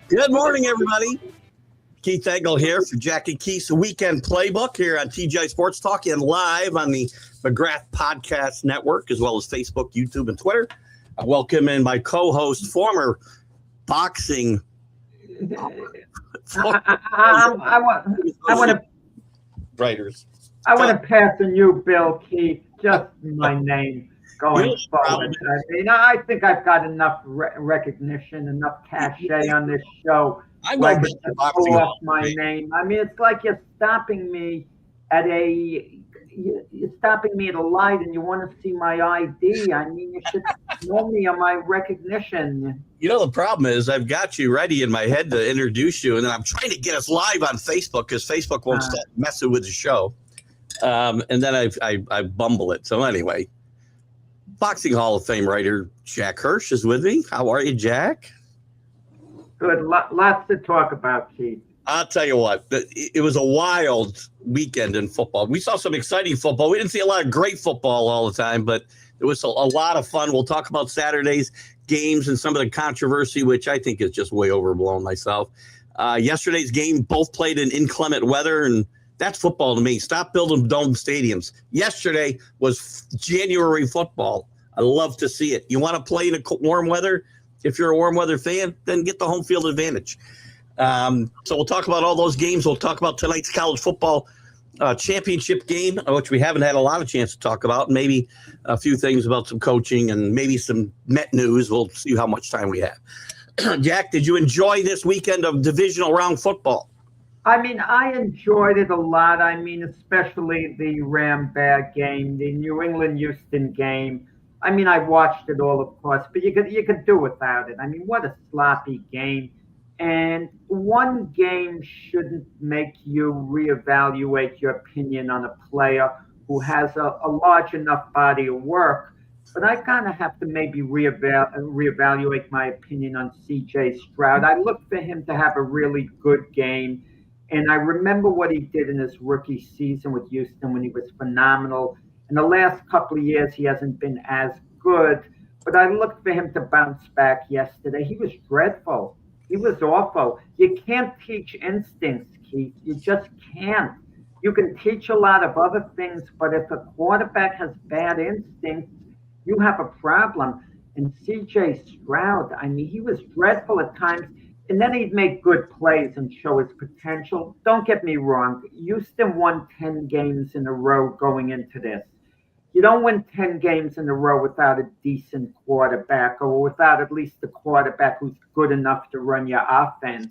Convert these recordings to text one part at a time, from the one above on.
Good morning, everybody. Keith Engle here for Jack and Keith's Weekend Playbook here on TGI Sports Talk and live on the McGrath Podcast Network, as well as Facebook, YouTube, and Twitter. I welcome in my co-host, former boxing. I want to pass on you, Bill Keith. Just my name going forward. I mean, I think I've got enough recognition, enough cachet on this show. I'm like going to pull off my name. I mean, it's like you're stopping me at a light and you want to see my ID. I mean, you should know me on my recognition. You know, the problem is I've got you ready in my head to introduce you, and then I'm trying to get us live on Facebook because Facebook won't stop messing with the show. And then I bumble it. So anyway, Boxing Hall of Fame writer Jack Hirsch is with me. How are you, Jack? Good. Lots to talk about, Keith. I'll tell you what, it was a wild weekend in football. We saw some exciting football. We didn't see a lot of great football all the time, but it was a lot of fun. We'll talk about Saturday's games and some of the controversy, which I think is just way overblown myself. Yesterday's game, both played in inclement weather, and that's football to me. Stop building dome stadiums. Yesterday was January football. I love to see it. You want to play in warm weather? If you're a warm weather fan, then get the home field advantage. So we'll talk about all those games. We'll talk about tonight's college football championship game, which we haven't had a lot of chance to talk about. Maybe a few things about some coaching and maybe some Met news. We'll see how much time we have. Jack, did you enjoy this weekend of divisional round football? I mean, I enjoyed it a lot. I mean, especially the Ram-Bag game, the New England-Houston game. I mean, I watched it all, of course, but you could do without it. I mean, what a sloppy game. And one game shouldn't make you reevaluate your opinion on a player who has a large enough body of work. But I kind of have to maybe reevaluate my opinion on C.J. Stroud. I look for him to have a really good game. And I remember what he did in his rookie season with Houston when he was phenomenal. In the last couple of years, he hasn't been as good. But I looked for him to bounce back yesterday. He was dreadful. He was awful. You can't teach instincts, Keith. You just can't. You can teach a lot of other things, but if a quarterback has bad instincts, you have a problem. And C.J. Stroud, I mean, he was dreadful at times. And then he'd make good plays and show his potential. Don't get me wrong. Houston won 10 games in a row going into this. You don't win 10 games in a row without a decent quarterback or without at least a quarterback who's good enough to run your offense.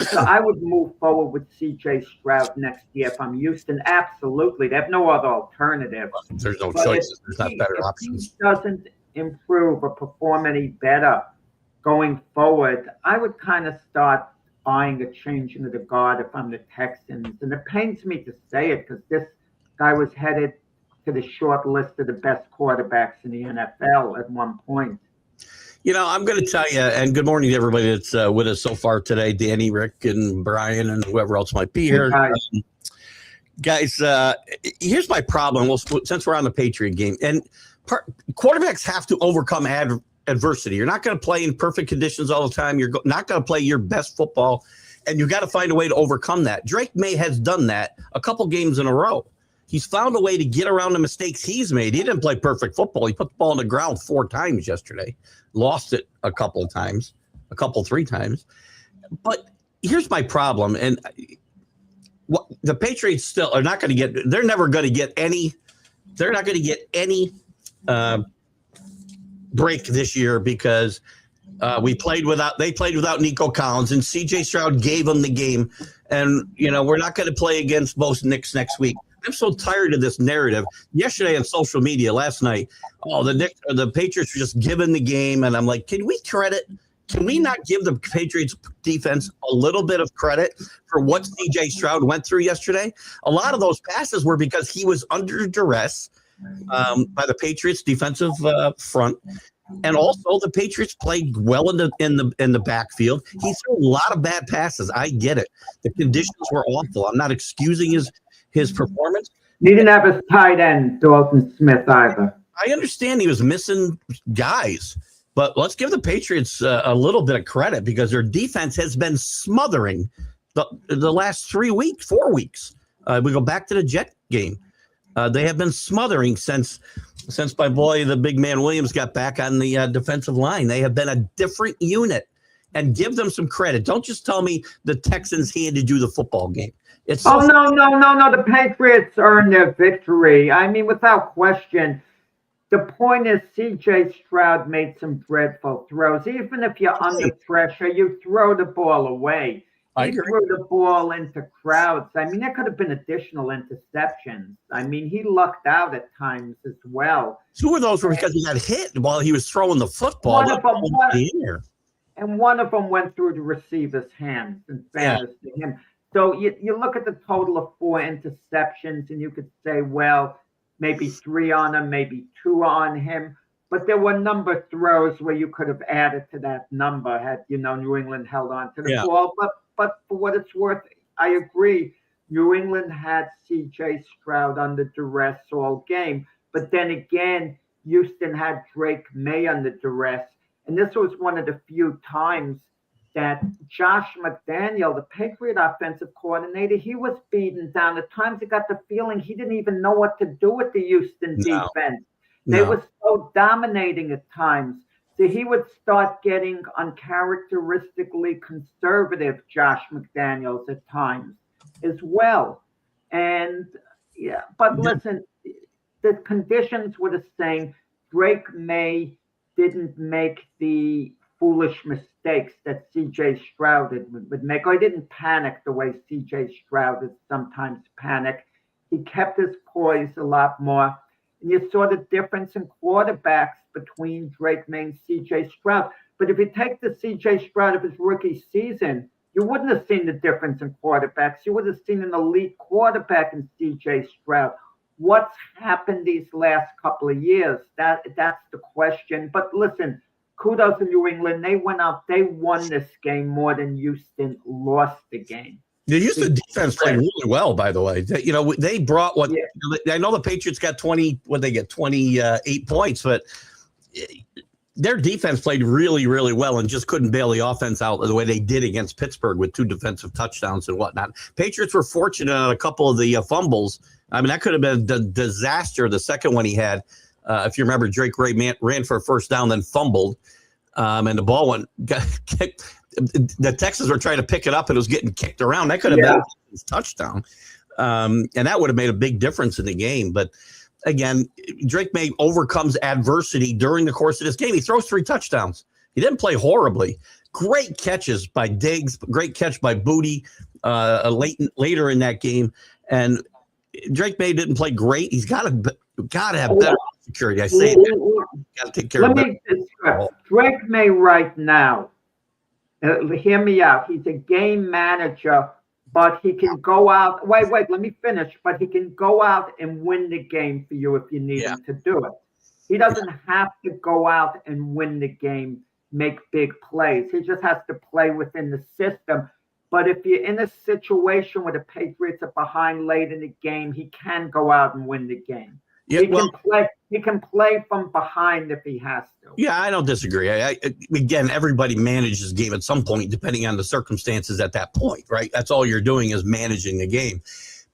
So I would move forward with C.J. Stroud next year if I'm Houston. Absolutely. They have no other alternative. There's no choices. There's not better options. If he doesn't improve or perform any better going forward, I would kind of start eyeing a changing of the guard if I'm the Texans. And it pains me to say it because this guy was headed to the short list of the best quarterbacks in the NFL at one point. You know, I'm going to tell you, and good morning to everybody that's with us so far today, Danny, Rick, and Brian, and whoever else might be here. Guys, here's my problem. Well, since we're on the Patriot game, and quarterbacks have to overcome adversity. You're not going to play in perfect conditions all the time. You're not going to play your best football, and you've got to find a way to overcome that. Drake May has done that a couple games in a row. He's found a way to get around the mistakes he's made. He didn't play perfect football. He put the ball on the ground 4 times yesterday, lost it a couple, 3 times. But here's my problem. And what the Patriots still are not going to get, they're never going to get any, they're not going to get any break this year because they played without Nico Collins, and CJ Stroud gave them the game. And, we're not going to play against most Knicks next week. I'm so tired of this narrative. Yesterday on social media, last night, the Patriots were just given the game. And I'm like, can we not give the Patriots defense a little bit of credit for what CJ Stroud went through yesterday? A lot of those passes were because he was under duress by the Patriots defensive front. And also the Patriots played well in the backfield. He threw a lot of bad passes. I get it. The conditions were awful. I'm not excusing his performance. He didn't have his tight end, Dalton Smith, either. I understand he was missing guys, but let's give the Patriots a little bit of credit because their defense has been smothering the last 4 weeks. We go back to the Jet game. They have been smothering since my boy, the big man Williams, got back on the defensive line. They have been a different unit, and give them some credit. Don't just tell me the Texans handed you the football game. No. The Patriots earned their victory. I mean, without question. The point is C.J. Stroud made some dreadful throws. Even if you're under pressure, you throw the ball away. He threw the ball into crowds. I mean, there could have been additional interceptions. I mean, he lucked out at times as well. 2 of those were because he got hit while he was throwing the football. One of them went through the receiver's hands, in fairness to him. So you look at the total of 4 interceptions, and you could say, well, maybe 3 on him, maybe 2 on him. But there were number throws where you could have added to that number had, New England held on to the ball. But for what it's worth, I agree. New England had C.J. Stroud under duress all game. But then again, Houston had Drake May under duress. And this was one of the few times that Josh McDaniel, the Patriot offensive coordinator, he was beaten down. At times, I got the feeling he didn't even know what to do with the Houston defense. They were so dominating at times. So he would start getting uncharacteristically conservative, Josh McDaniels, at times as well. And listen, the conditions were the same. Drake May didn't make the foolish mistakes that C.J. Stroud would make. Or he didn't panic the way C.J. Stroud would sometimes panic. He kept his poise a lot more. And you saw the difference in quarterbacks between Drake May and C.J. Stroud. But if you take the C.J. Stroud of his rookie season, you wouldn't have seen the difference in quarterbacks. You would have seen an elite quarterback in C.J. Stroud. What's happened these last couple of years? That's the question. But listen, kudos to New England. They went out. They won this game more than Houston lost the game. The Houston defense played really well, by the way. They brought what I know the Patriots got 28 points, but their defense played really, really well and just couldn't bail the offense out the way they did against Pittsburgh with 2 defensive touchdowns and whatnot. Patriots were fortunate on a couple of the fumbles. I mean, that could have been a disaster. The second one he had, if you remember, Drake Ray ran for a first down, then fumbled, and the ball got kicked. The Texans were trying to pick it up and it was getting kicked around. That could have been his touchdown. And that would have made a big difference in the game. But again, Drake May overcomes adversity during the course of this game. He throws 3 touchdowns. He didn't play horribly. Great catches by Diggs, great catch by Booty later in that game. And Drake May didn't play great. He's got to have better security. I say that. Got to take care of it. Drake May right now. Hear me out. He's a game manager, but he can go out. Wait, let me finish. But he can go out and win the game for you if you need him to do it. He doesn't have to go out and win the game, make big plays. He just has to play within the system. But if you're in a situation where the Patriots are behind late in the game, he can go out and win the game. Yeah, he can play from behind if he has to. Yeah, I don't disagree. Again, everybody manages the game at some point, depending on the circumstances at that point, right? That's all you're doing is managing the game.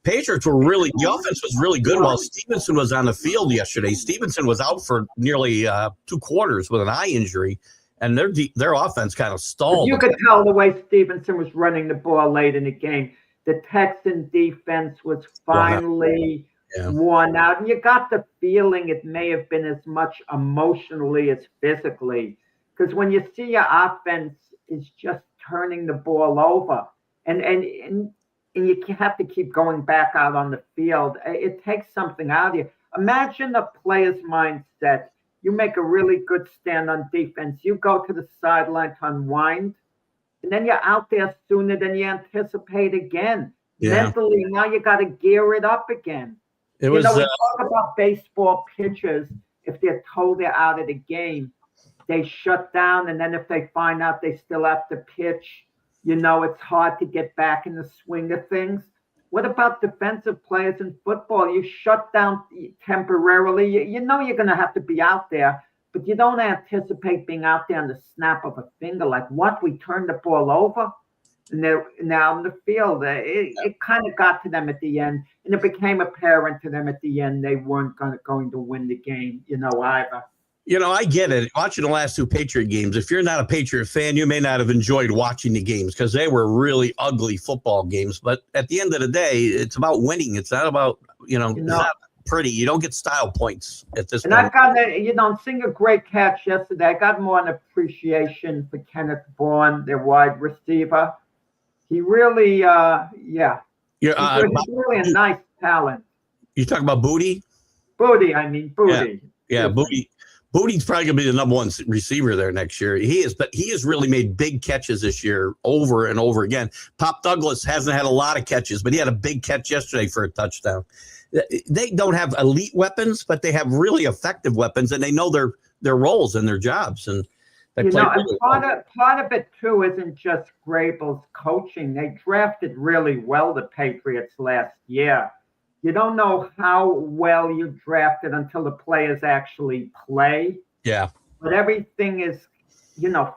Patriots were really, the offense was really good while Stevenson was on the field yesterday. Stevenson was out for nearly 2 quarters with an eye injury, and their offense kind of stalled. You could tell the way Stevenson was running the ball late in the game. The Texan defense was finally worn out, and you got the feeling it may have been as much emotionally as physically, because when you see your offense is just turning the ball over, and you have to keep going back out on the field, it takes something out of you. Imagine the player's mindset. You make a really good stand on defense. You go to the sideline to unwind, and then you're out there sooner than you anticipate again. Yeah. Mentally, now you got to gear it up again. It was. We talk about baseball pitchers. If they're told they're out of the game, they shut down, and then if they find out they still have to pitch, it's hard to get back in the swing of things. What about defensive players in football? You shut down temporarily. You know you're going to have to be out there, but you don't anticipate being out there on the snap of a finger. Like, what? We turned the ball over? And they're now in the field. It kind of got to them at the end, and it became apparent to them at the end they weren't going to win the game, either. I get it. Watching the last 2 Patriot games, if you're not a Patriot fan, you may not have enjoyed watching the games because they were really ugly football games. But at the end of the day, it's about winning. It's not about, it's not pretty. You don't get style points at this point. And I got, seeing a great catch yesterday, I got more an appreciation for Kenneth Bourne, their wide receiver. He really, he's really a nice talent. You talking about Booty? Booty. Yeah, Booty. Booty's probably going to be the number 1 receiver there next year. He is, but he has really made big catches this year over and over again. Pop Douglas hasn't had a lot of catches, but he had a big catch yesterday for a touchdown. They don't have elite weapons, but they have really effective weapons, and they know their roles and their jobs. And and part of it too isn't just Grable's coaching. They drafted really well, the Patriots, last year. You don't know how well you drafted until the players actually play. Yeah. But everything is,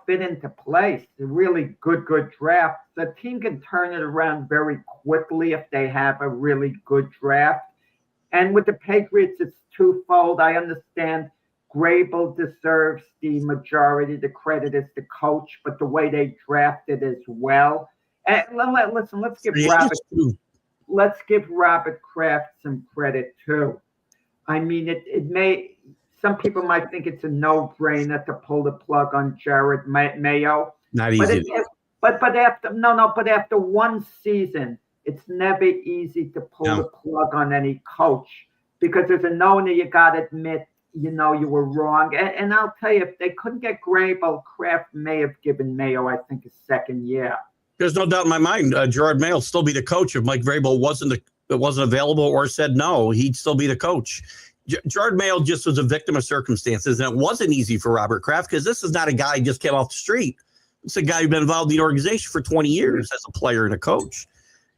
fit into place. A really good draft. The team can turn it around very quickly if they have a really good draft. And with the Patriots, it's twofold. I understand Grable deserves the majority of the credit as the coach, but the way they drafted as well. And listen, let's give Robert Kraft some credit too. I mean, some people might think it's a no-brainer to pull the plug on Jared Mayo. Not easy. But after 1 season, it's never easy to pull the plug on any coach, because there's an owner, you got to admit, you were wrong. And I'll tell you, if they couldn't get Grable, Kraft may have given Mayo, I think, a 2nd year. There's no doubt in my mind, Gerard Mayo will still be the coach. If Mike Vrabel wasn't available or said no, he'd still be the coach. Gerard Mayo just was a victim of circumstances, and it wasn't easy for Robert Kraft, because this is not a guy who just came off the street. It's a guy who's been involved in the organization for 20 years as a player and a coach.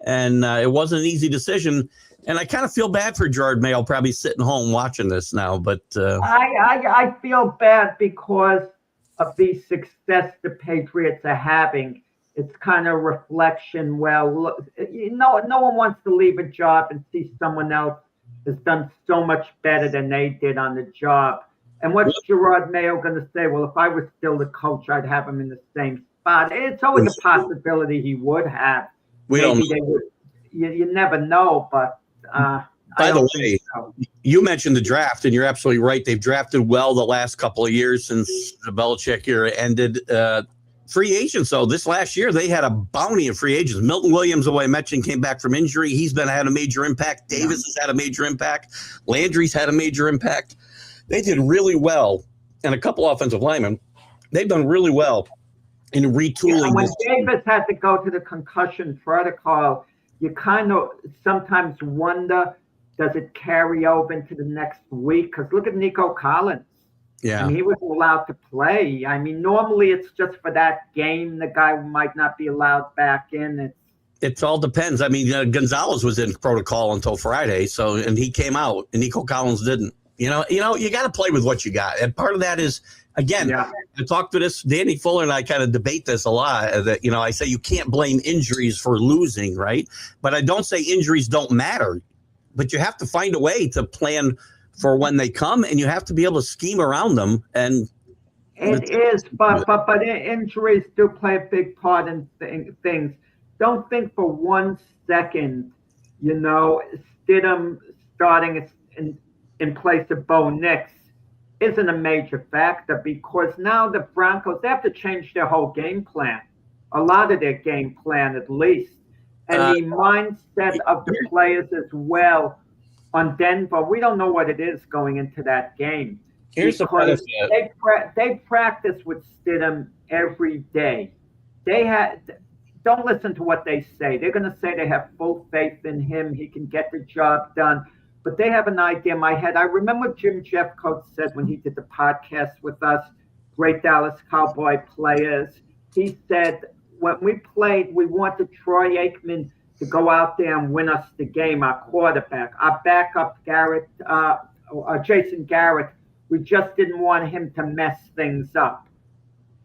And it wasn't an easy decision. And I kind of feel bad for Gerard Mayo, probably sitting home watching this now. But I feel bad because of the success the Patriots are having. It's kind of reflection. Well, no one wants to leave a job and see someone else has done so much better than they did on the job. And what's Gerard Mayo going to say? Well, if I was still the coach, I'd have him in the same spot. It's always a possibility he would have. You never know, but by the way, you mentioned the draft, and you're absolutely right. They've drafted well the last couple of years since the Belichick era ended. Free agents, though, this last year, they had a bounty of free agents. Milton Williams, the way I mentioned, came back from injury. He's had a major impact. Davis has had a major impact. Landry's had a major impact. They did really well. And a couple offensive linemen, they've done really well in retooling. When Davis had to go to the concussion protocol, you kind of sometimes wonder, does it carry over into the next week? Because look at Nico Collins. Yeah. I mean, he wasn't allowed to play. I mean, normally it's just for that game. The guy might not be allowed back in. It all depends. I mean, Gonzalez was in protocol until Friday, and he came out, and Nico Collins didn't. You got to play with what you got. And part of that is, again, I talked to this, Danny Fuller and I kind of debate this a lot, that, I say you can't blame injuries for losing, right? But I don't say injuries don't matter. But you have to find a way to plan for when they come, and you have to be able to scheme around them. And it is, but injuries do play a big part in things. Don't think for 1 second, Stidham starting in place of Bo Nix isn't a major factor, because now the Broncos, they have to change their whole game plan, a lot of their game plan at least. And the mindset of the players as well on Denver, we don't know what it is going into that game. Here's the benefit. They practice with Stidham every day. Don't listen to what they say. They're going to say they have full faith in him. He can get the job done. But they have an idea in my head. I remember Jim Jeffcoat said when he did the podcast with us, great Dallas Cowboy players, he said, when we played, we wanted Troy Aikman to go out there and win us the game, our quarterback. Our backup, Jason Garrett, we just didn't want him to mess things up.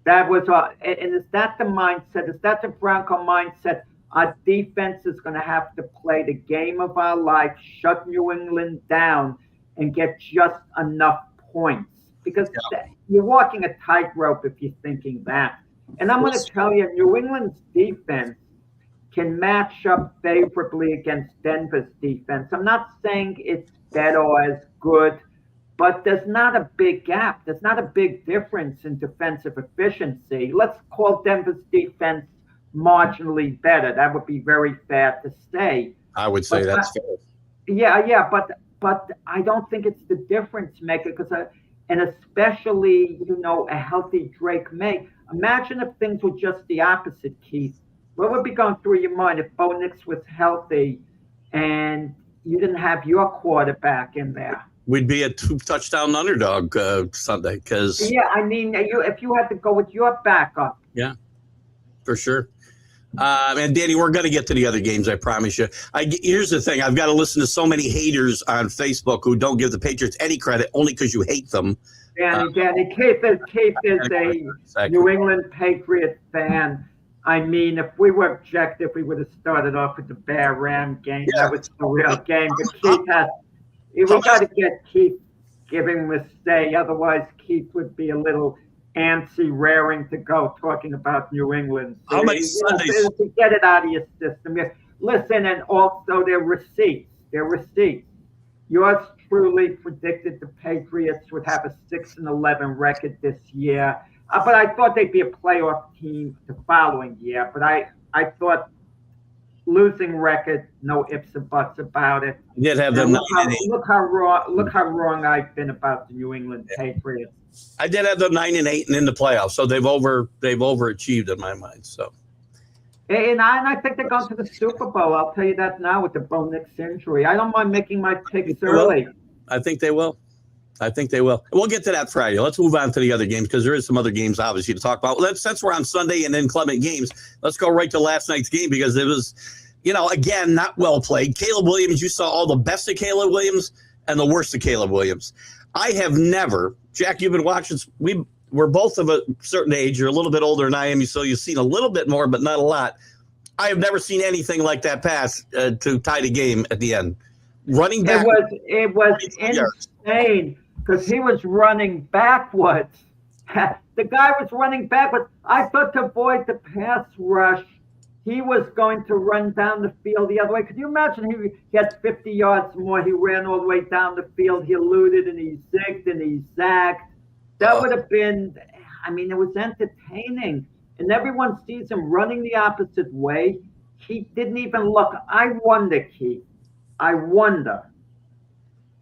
That was, and is that the mindset? Is that the Bronco mindset? Our defense is going to have to play the game of our life, shut New England down, and get just enough points. Because you're walking a tightrope if you're thinking that. And I'm going to tell you, New England's defense can match up favorably against Denver's defense. I'm not saying it's better or as good, but there's not a big gap. There's not a big difference in defensive efficiency. Let's call Denver's defense marginally better. That would be very fair to say. I would say that's fair. Yeah, but I don't think it's the difference maker, because and especially, a healthy Drake May. Imagine if things were just the opposite, Keith. What would be going through your mind if Bo Nix was healthy and you didn't have your quarterback in there? We'd be a 2-touchdown underdog Sunday, because if you had to go with your backup. Yeah, for sure. And Danny, we're going to get to the other games, I promise you. Here's the thing. I've got to listen to so many haters on Facebook who don't give the Patriots any credit only because you hate them. Danny, Keith is a New England Patriot fan. I mean, if we were objective, we would have started off with the Bear-Ram game. Yeah. That was the real game. But we got to get Keith giving him a stay. Otherwise, Keith would be a little antsy, raring to go, talking about New England. So how many Sundays? To get it out of your system. Listen, and also their receipts. Yours truly predicted the Patriots would have a 6-11 record this year. But I thought they'd be a playoff team the following year. But I thought losing record, no ifs or buts about it. You did have them. Look how wrong I've been about the New England Patriots. I did have them 9-8 and in the playoffs, so they've overachieved in my mind. So, and I think they're going to the Super Bowl. I'll tell you that now with the Bo Nix injury. I don't mind making my picks early. I think they will. We'll get to that Friday. Let's move on to the other games, because there is some other games, obviously, to talk about. Since we're on Sunday and inclement games, let's go right to last night's game, because it was, again, not well played. Caleb Williams, you saw all the best of Caleb Williams and the worst of Caleb Williams. I have never, Jack, you've been watching, we're both of a certain age. You're a little bit older than I am, so you've seen a little bit more, but not a lot. I have never seen anything like that pass to tie the game at the end. Running back. It was insane, because he was running backwards. The guy was running backwards. I thought to avoid the pass rush, he was going to run down the field the other way. Could you imagine he had 50 yards more? He ran all the way down the field. He eluded and he zigged and he zagged. That would have been, it was entertaining. And everyone sees him running the opposite way. He didn't even look. I wonder, Keith,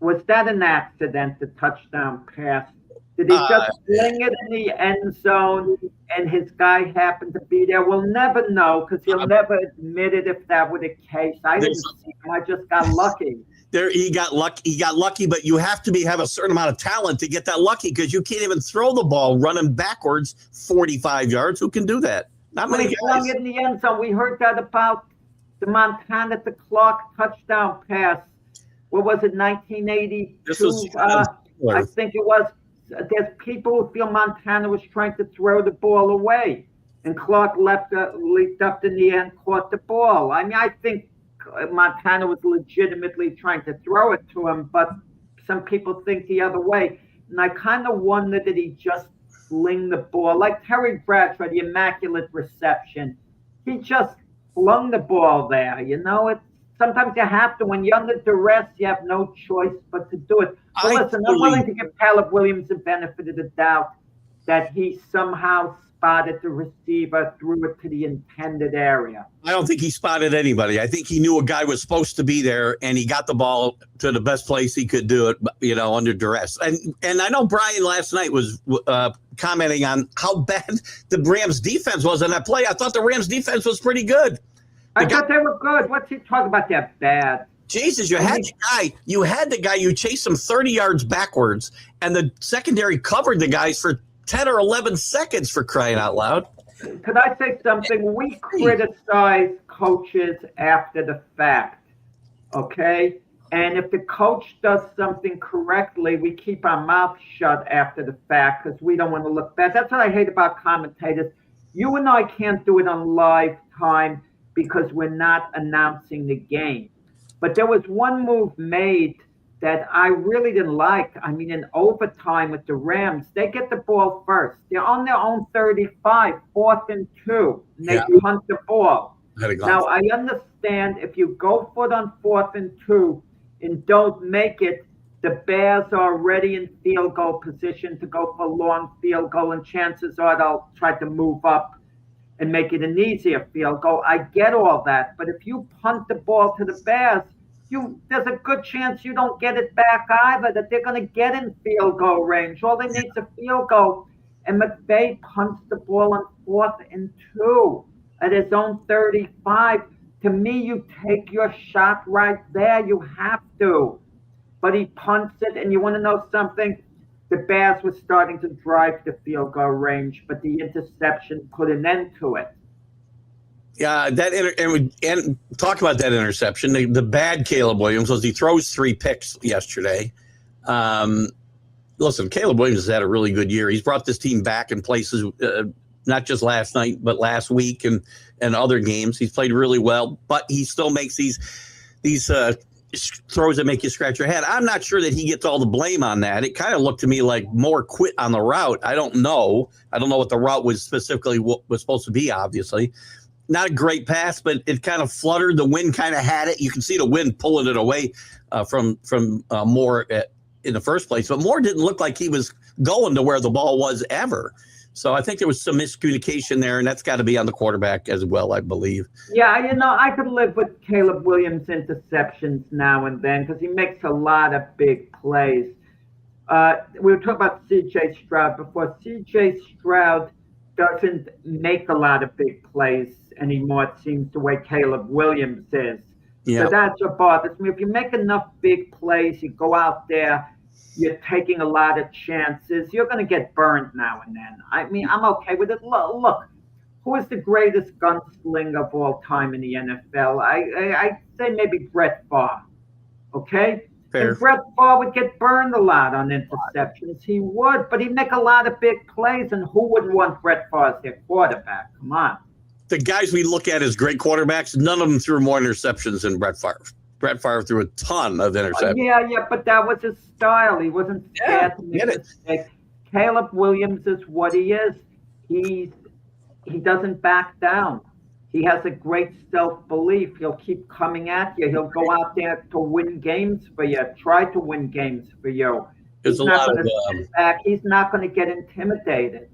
was that an accident, the touchdown pass? Did he just fling it in the end zone and his guy happened to be there? We'll never know, because he'll never admit it if that were the case. I didn't see him. I just got lucky. He got lucky, but you have to have a certain amount of talent to get that lucky, because you can't even throw the ball running backwards 45 yards. Who can do that? Not many guys. Flung it in the end zone. We heard that about the Montana to Clark touchdown pass. What was it, 1982? This was I think it was. There's people who feel Montana was trying to throw the ball away, and Clark leaped up in the air and caught the ball. I mean, I think Montana was legitimately trying to throw it to him, but some people think the other way. And I kind of wonder that he just fling the ball like Terry Bradshaw, the immaculate reception. He just flung the ball there. It's sometimes you have to, when you're under duress, you have no choice but to do it. But listen, I'm willing to give Caleb Williams the benefit of the doubt that he somehow spotted the receiver, threw it to the intended area. I don't think he spotted anybody. I think he knew a guy was supposed to be there, and he got the ball to the best place he could do it, under duress. And I know Brian last night was commenting on how bad the Rams defense was on that play. I thought the Rams defense was pretty good. I thought they were good. What's he talking about? They're bad. Jesus, you had the guy, you chased him 30 yards backwards, and the secondary covered the guys for 10 or 11 seconds, for crying out loud. Could I say something? We criticize coaches after the fact, okay? And if the coach does something correctly, we keep our mouth shut after the fact because we don't want to look bad. That's what I hate about commentators. You and I can't do it on live time because we're not announcing the game. But there was one move made that I really didn't like. I mean, in overtime with the Rams, they get the ball first. They're on their own 35, 4th and 2, and they punt the ball. Now, I understand if you go for it on 4th and 2 and don't make it, the Bears are already in field goal position to go for a long field goal, and chances are they'll try to move up and make it an easier field goal. I get all that. But if you punt the ball to the Bears, there's a good chance you don't get it back either, that they're going to get in field goal range. All they need is a field goal. And McVay punts the ball on 4th and 2 at his own 35. To me, you take your shot right there. You have to. But he punts it, and you want to know something? The Bears were starting to drive the field goal range, but the interception put an end to it. Yeah, and talk about that interception. The bad Caleb Williams was he throws 3 picks yesterday. Listen, Caleb Williams has had a really good year. He's brought this team back in places, not just last night, but last week and other games. He's played really well, but he still makes these throws that make you scratch your head. I'm not sure that he gets all the blame on that. It kind of looked to me like more quit on the route. I don't know what the route was specifically what was supposed to be, obviously. Not a great pass, but it kind of fluttered. The wind kind of had it. You can see the wind pulling it away from Moore in the first place. But Moore didn't look like he was going to where the ball was ever. So I think there was some miscommunication there, and that's got to be on the quarterback as well, I believe. Yeah, I could live with Caleb Williams' interceptions now and then because he makes a lot of big plays. We were talking about C.J. Stroud before. C.J. Stroud doesn't make a lot of big plays anymore, it seems, the way Caleb Williams is. Yep. So that's what bothers me. If you make enough big plays, you go out there, you're taking a lot of chances, you're going to get burned now and then. I mean, I'm okay with it. Look, who is the greatest gunslinger of all time in the NFL? I say maybe Brett Favre, okay? Fair. And Brett Favre would get burned a lot on interceptions. He would, but he'd make a lot of big plays, and who would want Brett Favre as their quarterback? Come on. The guys we look at as great quarterbacks, none of them threw more interceptions than Brett Favre. Brett Favre threw a ton of interceptions. Yeah, but that was his style. He wasn't scared to make mistakes. Caleb Williams is what he is. He doesn't back down. He has a great self-belief. He'll keep coming at you. He'll go out there to win games for you, try to win games for you. He's not going to sit back. He's not going to get intimidated.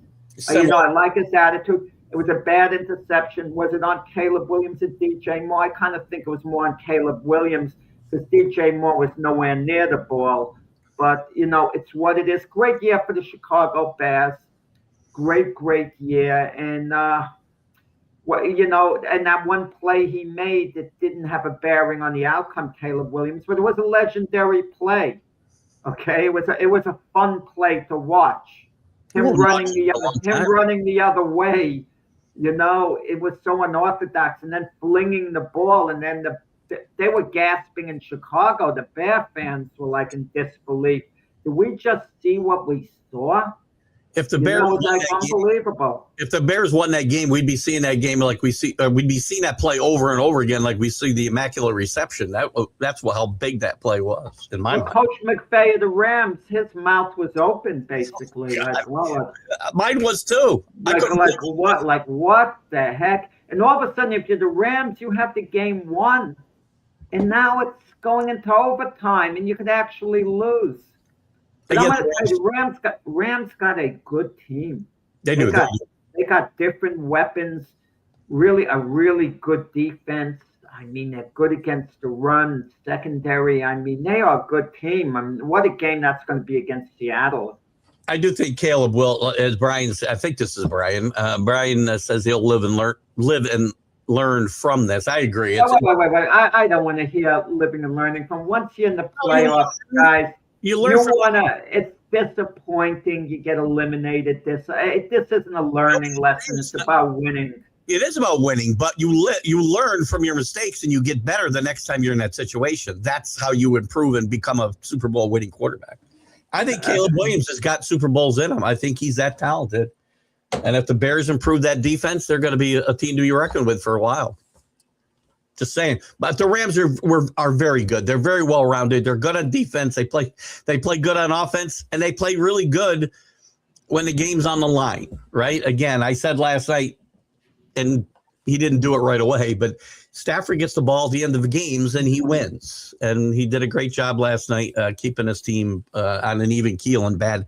I like his attitude. It was a bad interception. Was it on Caleb Williams or DJ Moore? I kind of think it was more on Caleb Williams because DJ Moore was nowhere near the ball. But, it's what it is. Great year for the Chicago Bears. Great year. And, and that one play he made that didn't have a bearing on the outcome, Caleb Williams, but it was a legendary play. Okay, it was a fun play to watch. Him running the other way, it was so unorthodox, and then flinging the ball, and then they were gasping in Chicago. The Bear fans were like in disbelief. Do we just see what we saw? If the Bears won like that game, unbelievable. if the Bears won that game, we'd be seeing that game like we'd be seeing that play over and over again, like we see the Immaculate Reception. That's how big that play was in my mind. Coach McVay of the Rams, his mouth was open basically. Mine was too. Like what the heck? And all of a sudden, if you're the Rams, you have the game won, and now it's going into overtime, and you could actually lose. But I'm going to tell you, Rams got a good team. They do. They got different weapons. Really, a really good defense. I mean, they're good against the run, secondary. I mean, they are a good team. I mean, what a game that's going to be against Seattle. I do think Caleb will, as Brian said, I think this is Brian. Brian says he'll live and learn from this. I agree. Wait. I don't want to hear living and learning from. Once you're in the playoffs, guys, it's disappointing. You get eliminated. This isn't a learning lesson. It's about winning. It is about winning, but you learn from your mistakes and you get better the next time you're in that situation. That's how you improve and become a Super Bowl winning quarterback. I think Caleb Williams has got Super Bowls in him. I think he's that talented. And if the Bears improve that defense, they're going to be a team to be reckoned with for a while. Just saying. But the Rams are very good. They're very well rounded. They're good on defense. They play good on offense, and they play really good when the game's on the line. Right? Again, I said last night, and he didn't do it right away, but Stafford gets the ball at the end of the games and he wins. And he did a great job last night keeping his team on an even keel in bad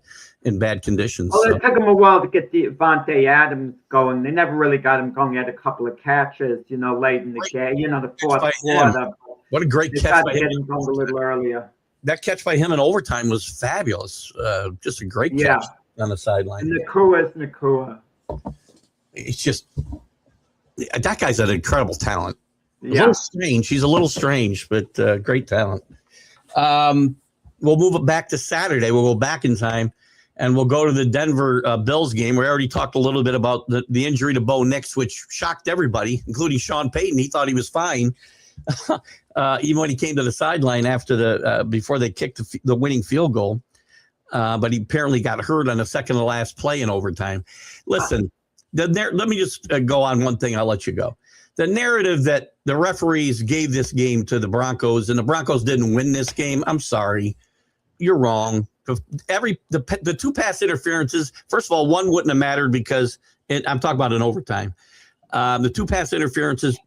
conditions. Well, it took him a while to get Devontae Adams going. They never really got him going. He had a couple of catches, late in the game, the fourth quarter. What a great catch by him. Getting going a little earlier. That catch by him in overtime was fabulous. Just a great catch on the sideline. Nakua. It's just that guy's an incredible talent. A little strange. He's a little strange, but great talent. We'll move it back to Saturday. We'll go back in time. And we'll go to the Denver Bills game. We already talked a little bit about the injury to Bo Nix, which shocked everybody, including Sean Payton. He thought he was fine, even when he came to the sideline after before they kicked the winning field goal. But he apparently got hurt on the second to last play in overtime. Listen, let me just go on one thing. I'll let you go. The narrative that the referees gave this game to the Broncos and the Broncos didn't win this game. I'm sorry, you're wrong. The two pass interferences, first of all, one wouldn't have mattered because I'm talking about an overtime. The two pass interferences,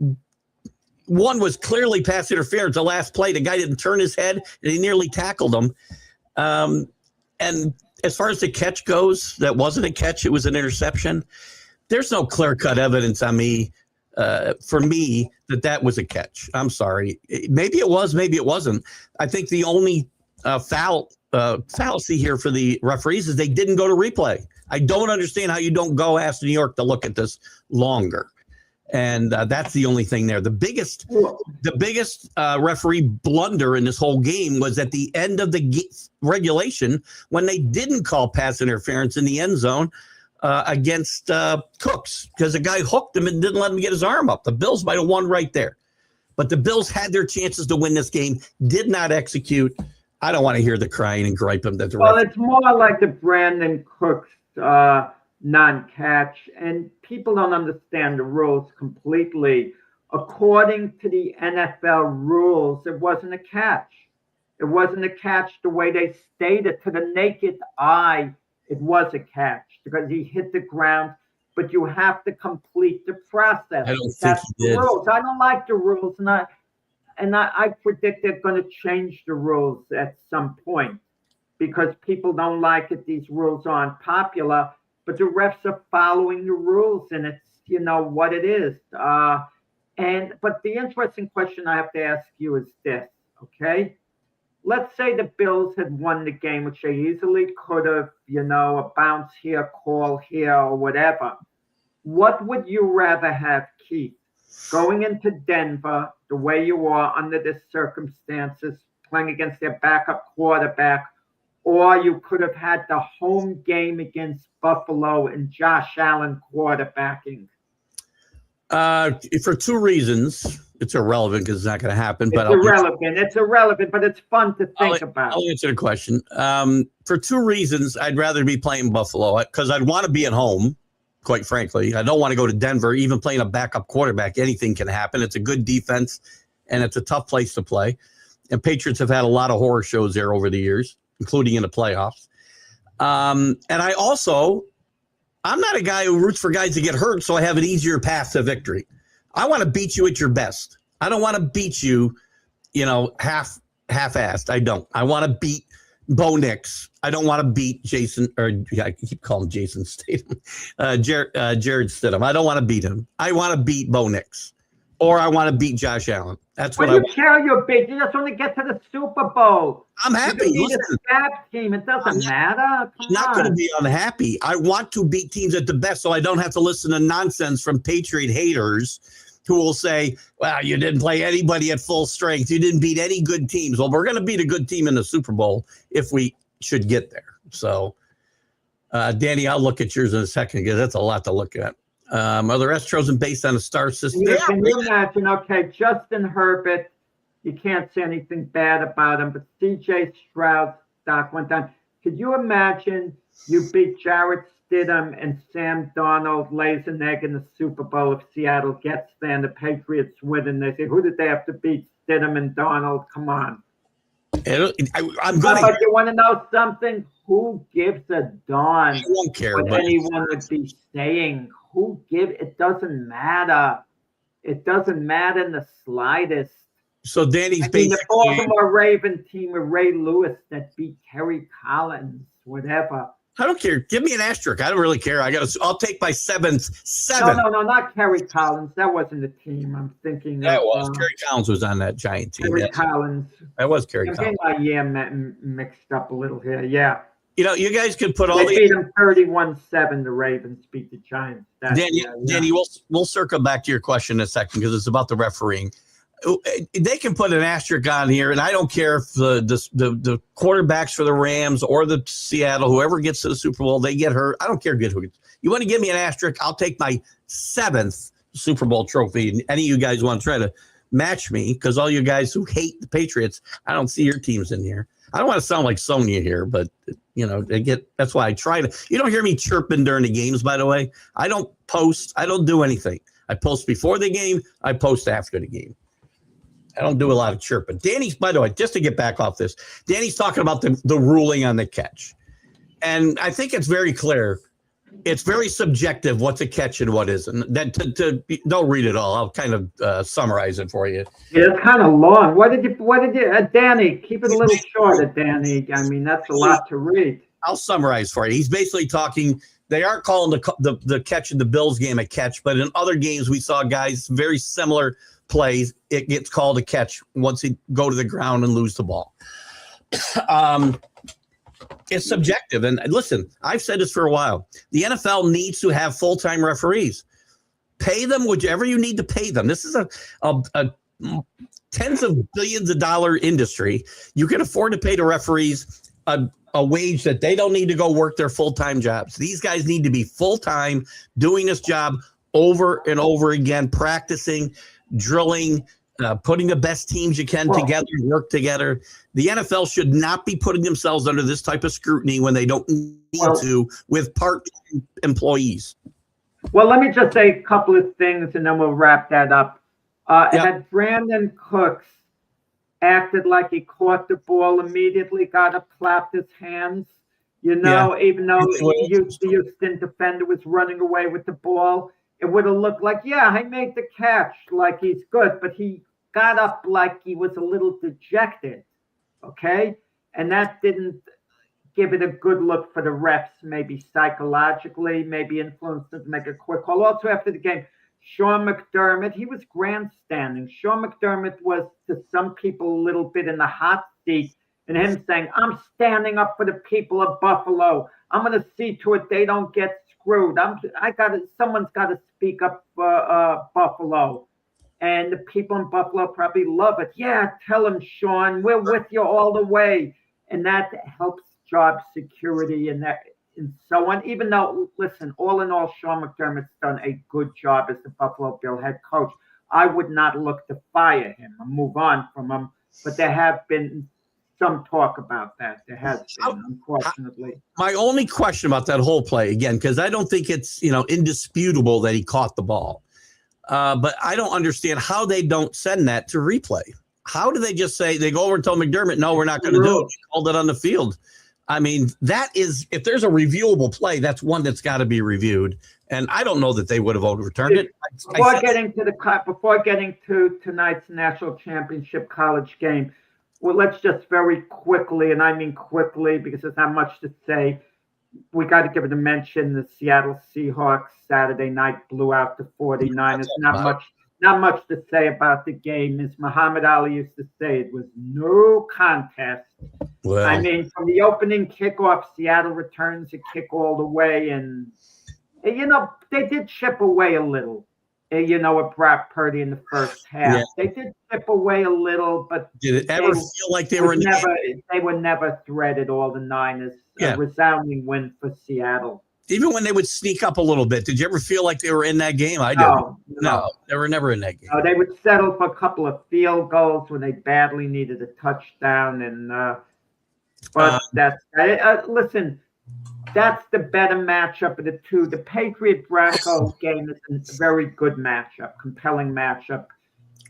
one was clearly pass interference. The last play, the guy didn't turn his head and he nearly tackled him. And as far as the catch goes, that wasn't a catch. It was an interception. There's no clear-cut evidence on me, for me, that was a catch. I'm sorry. Maybe it was, maybe it wasn't. I think the only fallacy here for the referees is they didn't go to replay. I don't understand how you don't go ask New York to look at this longer. And that's the only thing there. The biggest referee blunder in this whole game was at the end of the regulation when they didn't call pass interference in the end zone against Cooks because the guy hooked him and didn't let him get his arm up. The Bills might have won right there. But the Bills had their chances to win this game, did not execute. I don't want to hear the crying and griping. Well, it's more like the Brandon Cooks non-catch, and people don't understand the rules completely. According to the NFL rules, it wasn't a catch. It wasn't a catch the way they stated. To the naked eye, it was a catch because he hit the ground, but you have to complete the process. I don't think he did. Rules. I don't like the rules, and I predict they're going to change the rules at some point because people don't like it. These rules aren't popular, but the refs are following the rules, and it's, what it is. But the interesting question I have to ask you is this, okay? Let's say the Bills had won the game, which they easily could have, a bounce here, call here, or whatever. What would you rather have, Keith? Going into Denver the way you are under the circumstances, playing against their backup quarterback, or you could have had the home game against Buffalo and Josh Allen quarterbacking? For two reasons. It's irrelevant because it's not going to happen. It's irrelevant, but it's fun to think about. I'll answer the question. For two reasons, I'd rather be playing Buffalo because I'd want to be at home, quite frankly. I don't want to go to Denver. Even playing a backup quarterback, anything can happen. It's a good defense, and it's a tough place to play. And Patriots have had a lot of horror shows there over the years, including in the playoffs. And I'm not a guy who roots for guys to get hurt, so I have an easier path to victory. I want to beat you at your best. I don't want to beat you, half-assed. I don't. I want to beat Bo Nix. I don't want to beat Jason, I keep calling him Jason Statham, Jared Stidham. I don't want to beat him. I want to beat Bo Nix, or I want to beat Josh Allen. That's what I want. You care you're big. You just want to get to the Super Bowl. I'm happy. You beat a scab team. It doesn't matter. I'm not going to be unhappy. I want to beat teams at the best, so I don't have to listen to nonsense from Patriot haters who will say, well, you didn't play anybody at full strength. You didn't beat any good teams. Well, we're going to beat a good team in the Super Bowl if we should get there. So, Danny, I'll look at yours in a second because that's a lot to look at. Are the rest chosen based on a star system? Can you imagine, okay, Justin Herbert, you can't say anything bad about him, but CJ Stroud's stock went down. Could you imagine you beat Jarrett Stidham and Sam Darnold lays an egg in the Super Bowl if Seattle gets there and the Patriots win and they say, who did they have to beat? Stidham and Darnold? Come on. I'm going But you want to know something? Who gives a darn I won't care, what anyone would be saying? It doesn't matter. It doesn't matter in the slightest. So Danny's the Baltimore Raven team with Ray Lewis that beat Terry Collins, whatever. I don't care. Give me an asterisk. I don't really care. I'll take my seven. No, not Terry Collins. That wasn't the team. I'm thinking. That was Kerry Collins was on that Giant team. Terry Collins. That was Kerry Collins. I'm getting my mixed up a little here. Yeah. You guys can put all they beat them 31-7. The Ravens beat the Giants. Danny, we'll circle back to your question in a second because it's about the refereeing. They can put an asterisk on here, and I don't care if the quarterbacks for the Rams or the Seattle, whoever gets to the Super Bowl, they get hurt. I don't care who gets. You want to give me an asterisk? I'll take my 7th Super Bowl trophy. And any of you guys want to try to match me because all you guys who hate the Patriots, I don't see your teams in here. I don't want to sound like Sonya here, but that's why I try to. You don't hear me chirping during the games, by the way. I don't post. I don't do anything. I post before the game. I post after the game. I don't do a lot of chirping. Danny's, by the way, just to get back off this, Danny's talking about the ruling on the catch. And I think it's very clear. It's very subjective what's a catch and what isn't. Don't read it all. I'll kind of summarize it for you. Yeah, it's kind of long. What did you, Danny, keep it a little shorter, Danny. I mean, that's a lot to read. I'll summarize for you. He's basically talking, they aren't calling the catch in the Bills game a catch, but in other games we saw guys, very similar plays, it gets called a catch once he go to the ground and lose the ball. It's subjective. And listen, I've said this for a while. The NFL needs to have full-time referees. Pay them whichever you need to pay them. This is a tens of billions of dollar industry. You can afford to pay the referees a wage that they don't need to go work their full-time jobs. These guys need to be full-time doing this job over and over again, practicing, drilling, putting the best teams you can together, work together. The NFL should not be putting themselves under this type of scrutiny when they don't need to with part-time employees. Well, let me just say a couple of things and then we'll wrap that up. Had Brandon Cooks acted like he caught the ball immediately, got up, clapped his hands, even though the Houston defender was running away with the ball, it would have looked like, I made the catch, like he's good, but he got up like he was a little dejected, okay? And that didn't give it a good look for the refs, maybe psychologically, maybe influenced them to make a quick call. Also, after the game, Sean McDermott, he was grandstanding. Sean McDermott was, to some people, a little bit in the hot seat, and him saying, I'm standing up for the people of Buffalo. I'm going to see to it they don't get screwed. Someone's got to speak up for Buffalo. And the people in Buffalo probably love it. Yeah, tell them, Sean, we're with you all the way. And that helps job security. And that and so on. Even though, listen, all in all, Sean McDermott's done a good job as the Buffalo Bill head coach. I would not look to fire him or move on from him, but there have been some talk about that. There has been, unfortunately. My only question about that whole play, again, because I don't think it's, indisputable that he caught the ball. But I don't understand how they don't send that to replay. How do they just say, they go over and tell McDermott, no, we're not going to do it. They called it on the field. I mean, that is, if there's a reviewable play, that's one that's got to be reviewed. And I don't know that they would have overturned it. Before getting to tonight's national championship college game, well, let's just very quickly, and I mean quickly because there's not much to say. We got to give it a mention. The Seattle Seahawks Saturday night blew out the 49ers. Not much to say about the game. As Muhammad Ali used to say, it was no contest. Well, I mean, from the opening kickoff, Seattle returns a kick all the way, and they did chip away a little. With Brock Purdy in the first half. Yeah. They did chip away a little, but did it ever feel like they were never threated all the Niners? Yeah. A resounding win for Seattle. Even when they would sneak up a little bit, did you ever feel like they were in that game? I don't. No, they were never in that game. No, they would settle for a couple of field goals when they badly needed a touchdown. And listen. That's the better matchup of the two. The Patriot-Broncos game is a very good matchup, compelling matchup.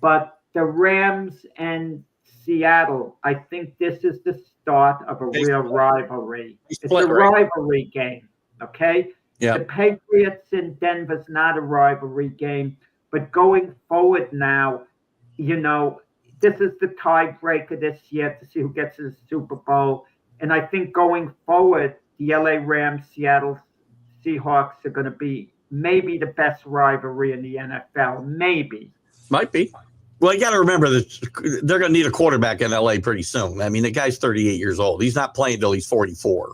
But the Rams and Seattle, I think this is the start of a real rivalry. It's a rivalry game, okay? Yeah. The Patriots in Denver's not a rivalry game. But going forward now, this is the tiebreaker this year to see who gets to the Super Bowl. And I think going forward, the LA Rams, Seattle Seahawks are going to be maybe the best rivalry in the NFL. Maybe. Might be. Well, you got to remember that they're going to need a quarterback in LA pretty soon. I mean, the guy's 38 years old. He's not playing until he's 44.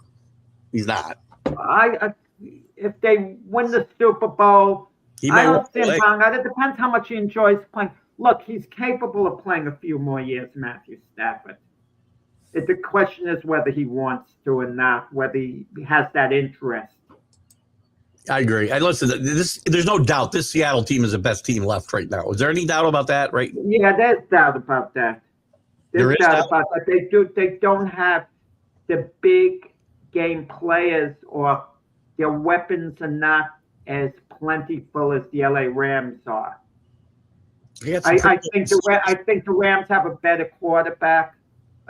He's not. If they win the Super Bowl, I don't see him wrong. It depends how much he enjoys playing. Look, he's capable of playing a few more years, Matthew Stafford. The question is whether he wants to or not, whether he has that interest. I agree. There's no doubt this Seattle team is the best team left right now. Is there any doubt about that? Right? Yeah, there's doubt about that. There's doubt about that. They don't have the big game players, or their weapons are not as plentiful as the LA Rams are. I think the Rams have a better quarterback.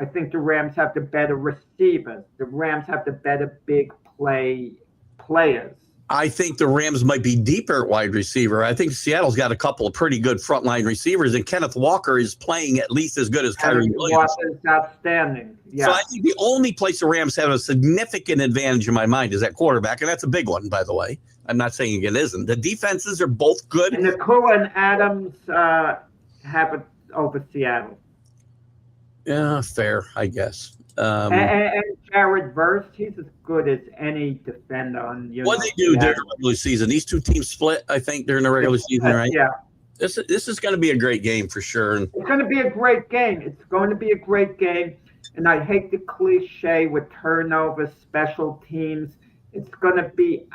I think the Rams have the better receivers. The Rams have the better big players. I think the Rams might be deeper at wide receiver. I think Seattle's got a couple of pretty good frontline receivers, and Kenneth Walker is playing at least as good as Kyrie Williams. Walker is outstanding. Yeah. So I think the only place the Rams have a significant advantage in my mind is that quarterback, and that's a big one, by the way. I'm not saying it isn't. The defenses are both good. And Nakua and Adams have it over Seattle. Yeah, fair, I guess. And Jared Verse, he's as good as any defender on. What they do during the regular season? These two teams split, I think, during the regular season, right? Yeah. This is going to be a great game for sure. It's going to be a great game. And I hate the cliche with turnovers, special teams. It's going to be.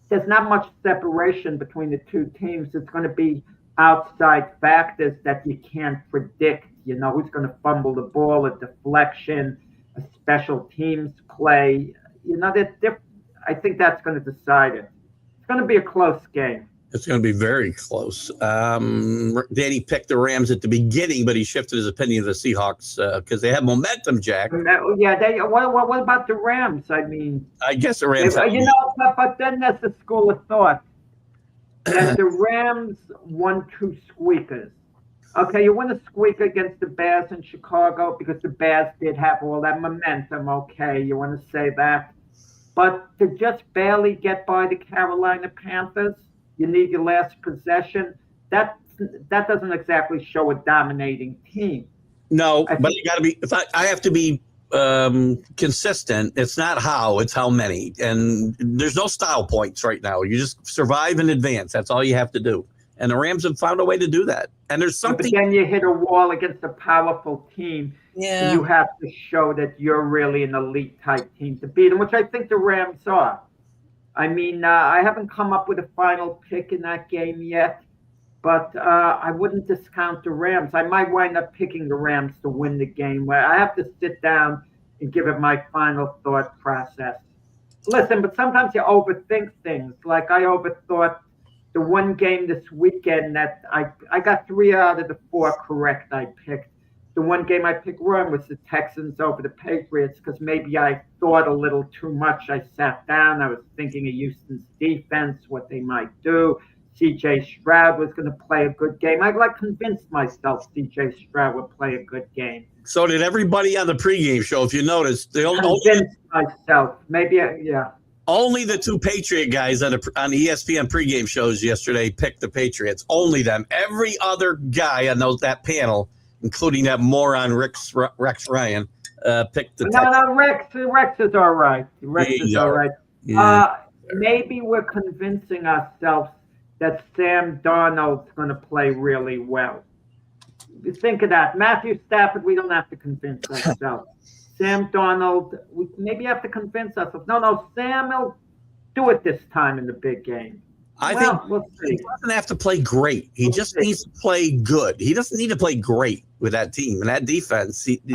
There's not much separation between the two teams. It's going to be outside factors that you can't predict. Who's going to fumble the ball, a deflection, a special teams play. I think that's going to decide it. It's going to be a close game. It's going to be very close. Danny picked the Rams at the beginning, but he shifted his opinion to the Seahawks because they have momentum, Jack. Yeah. What about the Rams? I mean, I guess the Rams. But then there's the school of thought that the Rams won 2 squeakers. Okay, you win a squeak against the Bears in Chicago because the Bears did have all that momentum. Okay, you want to say that. But to just barely get by the Carolina Panthers, you need your last possession. That doesn't exactly show a dominating team. No, but you got to be. I have to be consistent. It's not how, it's how many. And there's no style points right now. You just survive and advance. That's all you have to do. And the Rams have found a way to do that. And there's something. But then you hit a wall against a powerful team. and you have to show that you're really an elite type team to beat them, which I think the Rams are. I mean, I haven't come up with a final pick in that game yet, but I wouldn't discount the Rams. I might wind up picking the Rams to win the game. Where I have to sit down and give it my final thought process. Listen, but sometimes you overthink things. Like I overthought the one game this weekend that I got 3 out of the 4 correct I picked. The one game I picked wrong was the Texans over the Patriots because maybe I thought a little too much. I sat down. I was thinking of Houston's defense, what they might do. C.J. Stroud was going to play a good game. I convinced myself C.J. Stroud would play a good game. So did everybody on the pregame show. If you noticed, they convinced myself. Maybe, yeah. Only the 2 Patriot guys on the ESPN pregame shows yesterday picked the Patriots. Only them. Every other guy on that panel, including that moron Rex Ryan, picked the. No, Rex is all right. Rex is all right. Yeah. Maybe we're convincing ourselves that Sam Darnold's going to play really well. Think of that. Matthew Stafford, we don't have to convince ourselves. Sam Darnold, we maybe have to convince ourselves. No, Sam will do it this time in the big game. I think he doesn't have to play great. He just needs to play good. He doesn't need to play great with that team and that defense. Listen, we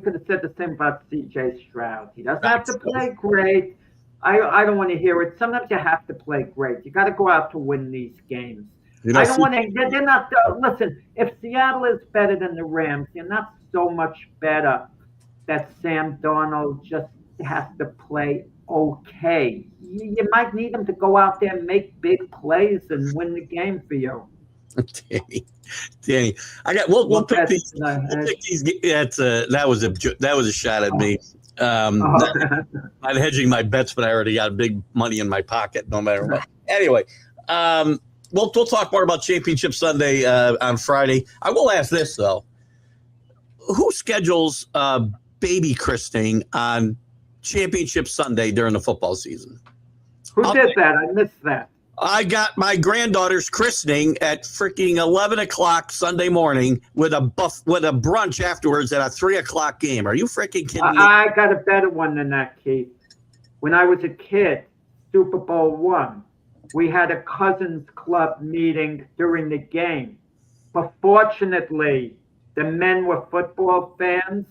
could have said the same about C.J. Stroud. He doesn't have to play great. I don't want to hear it. Sometimes you have to play great. You got to go out to win these games. I don't want to. They're not. Listen, if Seattle is better than the Rams, you're not so much better that Sam Darnold just has to play okay. You might need him to go out there and make big plays and win the game for you. Danny, we'll pick these. That was a shot at me. I'm hedging my bets, but I already got big money in my pocket, no matter what. Anyway, we'll talk more about Championship Sunday on Friday. I will ask this though: who schedules baby christening on Championship Sunday during the football season? Who did that? I missed that. I got my granddaughter's christening at freaking 11 o'clock Sunday morning with a brunch afterwards at a 3 o'clock game. Are you freaking kidding me? I got a better one than that, Keith. When I was a kid, Super Bowl I, we had a cousins club meeting during the game. But fortunately, the men were football fans.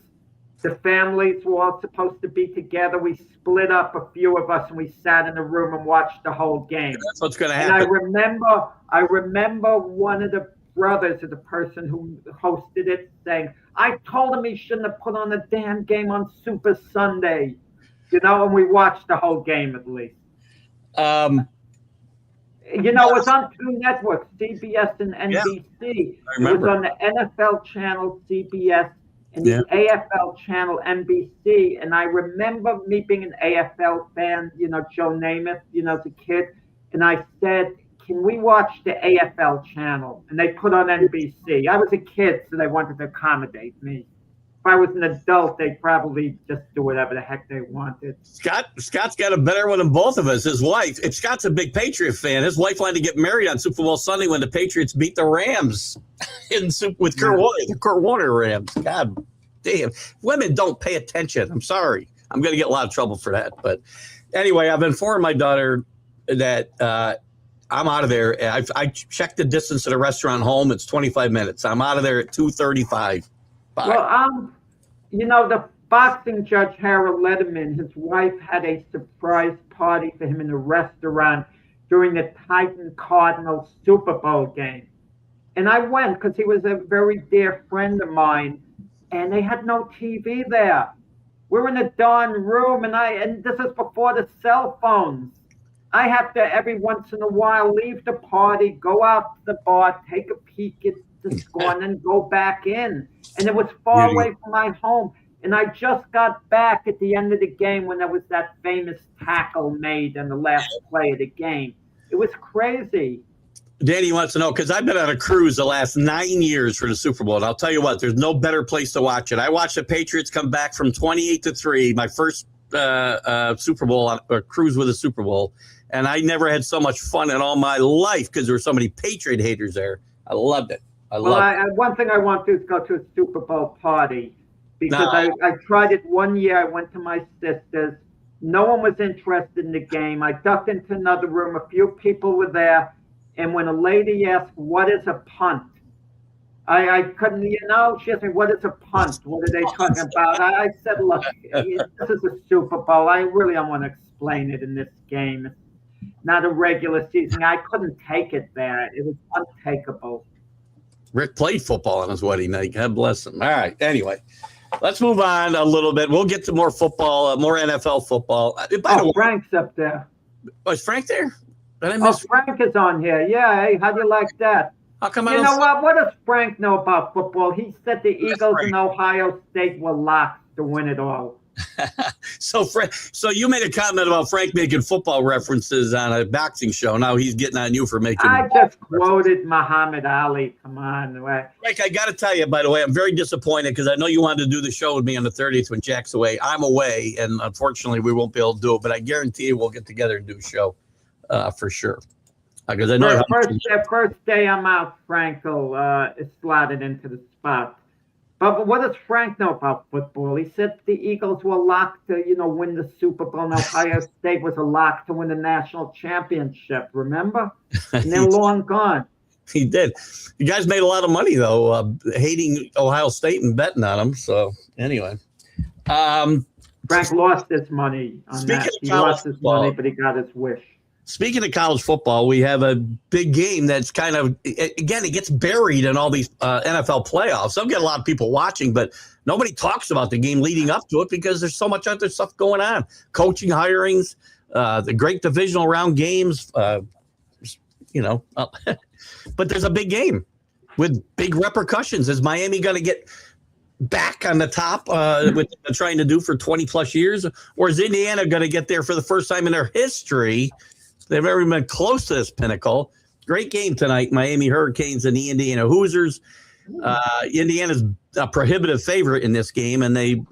The families were all supposed to be together. We split up, a few of us, and we sat in a room and watched the whole game. That's what's going to happen. And I remember one of the brothers of the person who hosted it saying, I told him he shouldn't have put on the damn game on Super Sunday. And we watched the whole game at least. It was on 2 networks, CBS and NBC. I remember. It was on the NFL channel, CBS, and the AFL channel, NBC. And I remember me being an AFL fan, Joe Namath, as a kid. And I said, can we watch the AFL channel? And they put on NBC. I was a kid, so they wanted to accommodate me. If I was an adult, they'd probably just do whatever the heck they wanted. Scott's got a better one than both of us. His wife, if Scott's a big Patriot fan, his wife wanted to get married on Super Bowl Sunday when the Patriots beat the Rams with Kurt Warner, the Kurt Warner Rams. God damn. Women don't pay attention. I'm sorry. I'm going to get a lot of trouble for that. But anyway, I've informed my daughter that I'm out of there. I checked the distance to the restaurant home. It's 25 minutes. I'm out of there at 2:35. Bye. Well, the boxing judge, Harold Letterman, his wife had a surprise party for him in a restaurant during the Titan-Cardinals Super Bowl game. And I went because he was a very dear friend of mine, and they had no TV there. We're in a darn room, and this is before the cell phones. I have to, every once in a while, leave the party, go out to the bar, take a peek at the score, and then go back in. And it was far away from my home. And I just got back at the end of the game when there was that famous tackle made in the last play of the game. It was crazy. Danny wants to know, because I've been on a cruise the last 9 years for the Super Bowl. And I'll tell you what, there's no better place to watch it. I watched the Patriots come back from 28-3, my first Super Bowl, or cruise with a Super Bowl. And I never had so much fun in all my life because there were so many Patriot haters there. I loved it. Well, one thing I want to do is go to a Super Bowl party because No. I tried it one year. I went to my sister's. No one was interested in the game. I ducked into another room. A few people were there. And when a lady asked, what is a punt? I couldn't, she asked me, what is a punt? What are they talking about? I said, look, this is a Super Bowl. I really don't want to explain it in this game. It's not a regular season. I couldn't take it there. It was untakeable. Rick played football on his wedding night. God bless him. All right. Anyway, let's move on a little bit. We'll get to more football, more NFL football. By the way, Frank's up there. Was Frank there? Did I miss? Frank is on here. Yeah. Hey, how do you like that? How come You know what? What does Frank know about football? He said the Eagles and Ohio State were locked to win it all. So you made a comment about Frank making football references on a boxing show. Now he's getting on you for making. I just quoted Muhammad Ali. Come on, Frank. I got to tell you, by the way, I'm very disappointed because I know you wanted to do the show with me on the 30th when Jack's away. I'm away, and unfortunately, we won't be able to do it. But I guarantee you, we'll get together and do a show for sure. Because I know first day I'm out, Frankel is slotted into the spot. But what does Frank know about football? He said the Eagles were locked to, win the Super Bowl. And Ohio State was a lock to win the national championship. Remember? And they're long gone. He did. You guys made a lot of money though, hating Ohio State and betting on them. So anyway, Frank lost his money on that. He lost his money, but he got his wish. Speaking of college football, we have a big game that's kind of, again, it gets buried in all these NFL playoffs. I've got a lot of people watching, but nobody talks about the game leading up to it because there's so much other stuff going on. Coaching hirings, the great divisional round games, but there's a big game with big repercussions. Is Miami going to get back on the top with what they're trying to do for 20 plus years? Or is Indiana going to get there for the first time in their history? They've never been close to this pinnacle. Great game tonight, Miami Hurricanes and the Indiana Hoosiers. Indiana's a prohibitive favorite in this game, and they,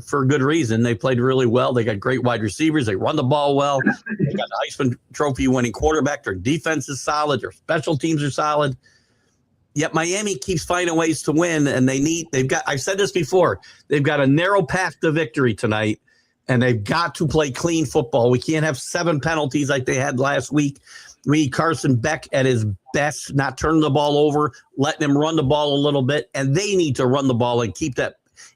for good reason. They played really well. They got great wide receivers. They run the ball well. They got an Heisman Trophy winning quarterback. Their defense is solid. Their special teams are solid. Yet Miami keeps finding ways to win, and I've said this before, they've got a narrow path to victory tonight. And they've got to play clean football. We can't have 7 penalties like they had last week. We need Carson Beck at his best, not turning the ball over, letting him run the ball a little bit. And they need to run the ball and keep that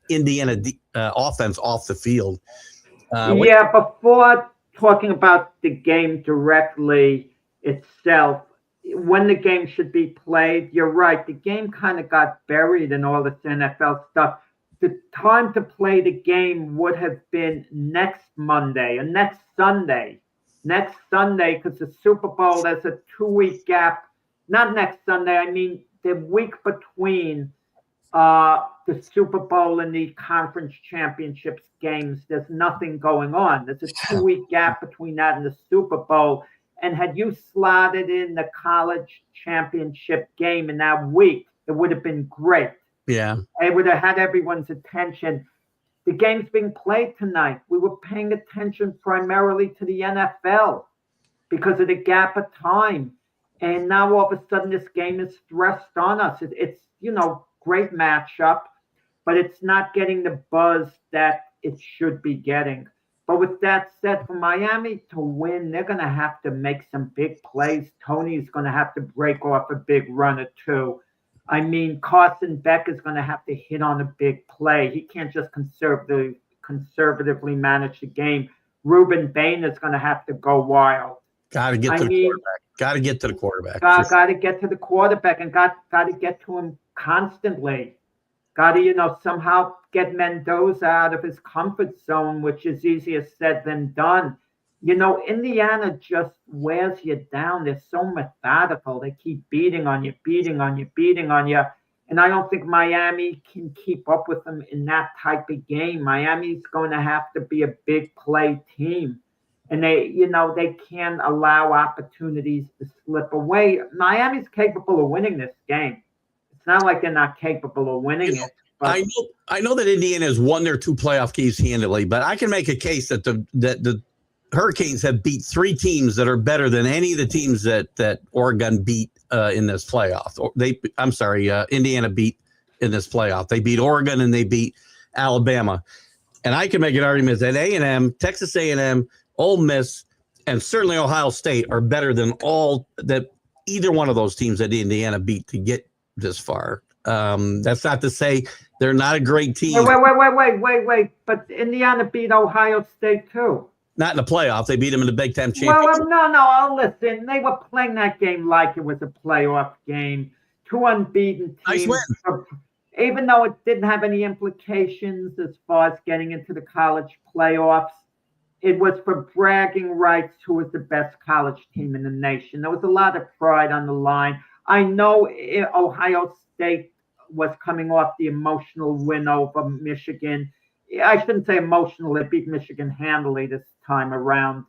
Indiana offense off the field. Before talking about the game directly itself, when the game should be played, you're right. The game kind of got buried in all this NFL stuff. The time to play the game would have been next Monday or next Sunday. Next Sunday, because the Super Bowl, there's a 2-week gap. Not next Sunday, I mean the week between the Super Bowl and the conference championships games. There's nothing going on. There's a 2-week gap between that and the Super Bowl. And had you slotted in the college championship game in that week, it would have been great. Yeah. It would have had everyone's attention. The game's being played tonight. We were paying attention primarily to the NFL because of the gap of time. And now all of a sudden this game is thrust on us. It's great matchup, but it's not getting the buzz that it should be getting. But with that said, for Miami to win, they're going to have to make some big plays. Tony's going to have to break off a big run or two. I mean, Carson Beck is going to have to hit on a big play. He can't just conservatively manage the game. Ruben Bain is going to have to go wild. Got to get to the quarterback. Got to get to the quarterback. Got to get to the quarterback and got to get to him constantly. Got to, somehow get Mendoza out of his comfort zone, which is easier said than done. Indiana just wears you down. They're so methodical. They keep beating on you. And I don't think Miami can keep up with them in that type of game. Miami's going to have to be a big play team. And they can't allow opportunities to slip away. Miami's capable of winning this game. It's not like they're not capable of winning it. But I know that Indiana has won their 2 playoff games handily, but I can make a case that the Hurricanes have beat 3 teams that are better than any of the teams that Oregon beat in this playoff. Indiana beat in this playoff. They beat Oregon and they beat Alabama. And I can make an argument that A&M, Texas A&M, Ole Miss, and certainly Ohio State are better than either one of those teams that Indiana beat to get this far. That's not to say they're not a great team. Wait. But Indiana beat Ohio State too. Not in the playoff. They beat them in the Big Ten championship. Well, no. Listen, they were playing that game like it was a playoff game. Two unbeaten teams. Nice win. Even though it didn't have any implications as far as getting into the college playoffs, it was for bragging rights who was the best college team in the nation. There was a lot of pride on the line. I know Ohio State was coming off the emotional win over Michigan. I shouldn't say emotional. They beat Michigan handily this time around.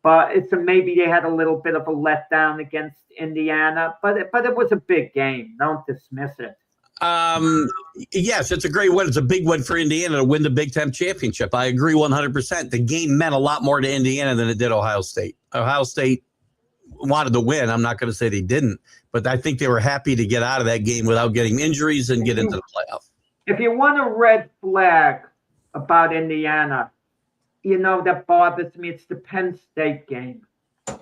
But maybe they had a little bit of a letdown against Indiana. But it was a big game. Don't dismiss it. Yes, it's a great win. It's a big win for Indiana to win the Big Ten championship. I agree 100%. The game meant a lot more to Indiana than it did Ohio State. Ohio State wanted to win. I'm not going to say they didn't, but I think they were happy to get out of that game without getting injuries and get into the playoff. If you want a red flag about Indiana, that bothers me. It's the Penn State game. Yeah.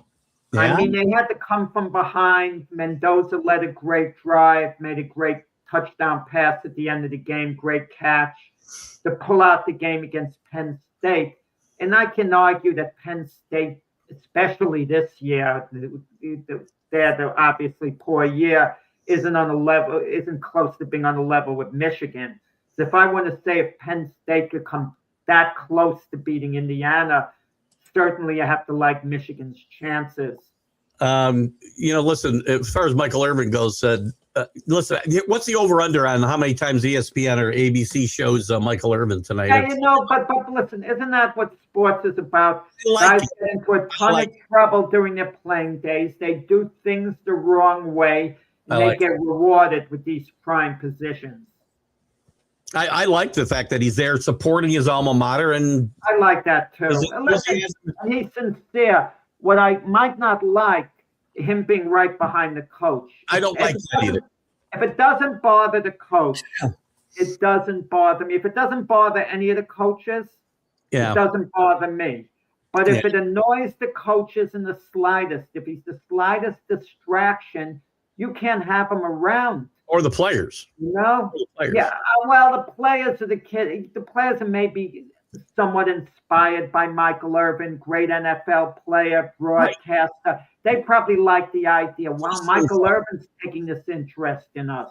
I mean, they had to come from behind. Mendoza led a great drive, made a great touchdown pass at the end of the game, great catch to pull out the game against Penn State. And I can argue that Penn State, especially this year, their obviously poor year, isn't close to being on the level with Michigan. So if I want to say if Penn State could come that close to beating Indiana, certainly I have to like Michigan's chances. Listen, as far as Michael Irvin goes, listen, what's the over-under on how many times ESPN or ABC shows Michael Irvin tonight? Yeah, but listen, isn't that what sports is about? Guys get into a ton of trouble during their playing days. They do things the wrong way, and they get rewarded with these prime positions. I like the fact that he's there supporting his alma mater, and I like that too. He's sincere. What I might not like, him being right behind the coach. I don't like that either. If it doesn't bother the coach, it doesn't bother me. If it doesn't bother any of the coaches, it doesn't bother me. But if it annoys the coaches in the slightest, if he's the slightest distraction, you can't have him around. Or the players. Yeah, well, the players are the kids. The players are maybe somewhat inspired by Michael Irvin, great NFL player, broadcaster. Right. They probably like the idea. Wow, Michael Irvin's taking this interest in us.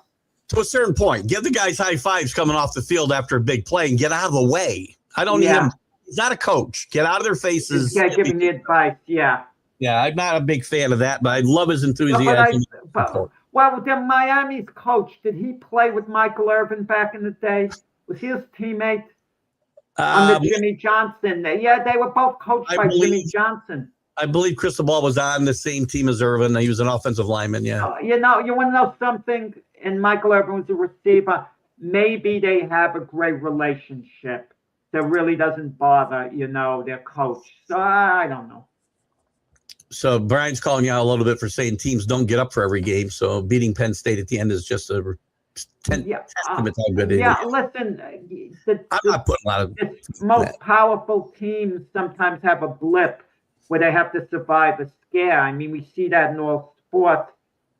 To a certain point, give the guys high fives coming off the field after a big play and get out of the way. I don't need him. He's not a coach. Get out of their faces. Yeah, giving the advice. Yeah, I'm not a big fan of that, but I love his enthusiasm. Well, then Miami's coach, did he play with Michael Irvin back in the day? Was he his teammate? Under Jimmy Johnson. Yeah, they were both coached by Jimmy Johnson. I believe Cristobal was on the same team as Irvin. He was an offensive lineman, you want to know something? And Michael Irvin was a receiver. Maybe they have a great relationship that really doesn't bother, their coach. So I don't know. So Brian's calling you out a little bit for saying teams don't get up for every game. So beating Penn State at the end is just a testament to how good it is. Listen, I'm not putting a lot of most powerful teams sometimes have a blip where they have to survive a scare. I mean, we see that in all sports.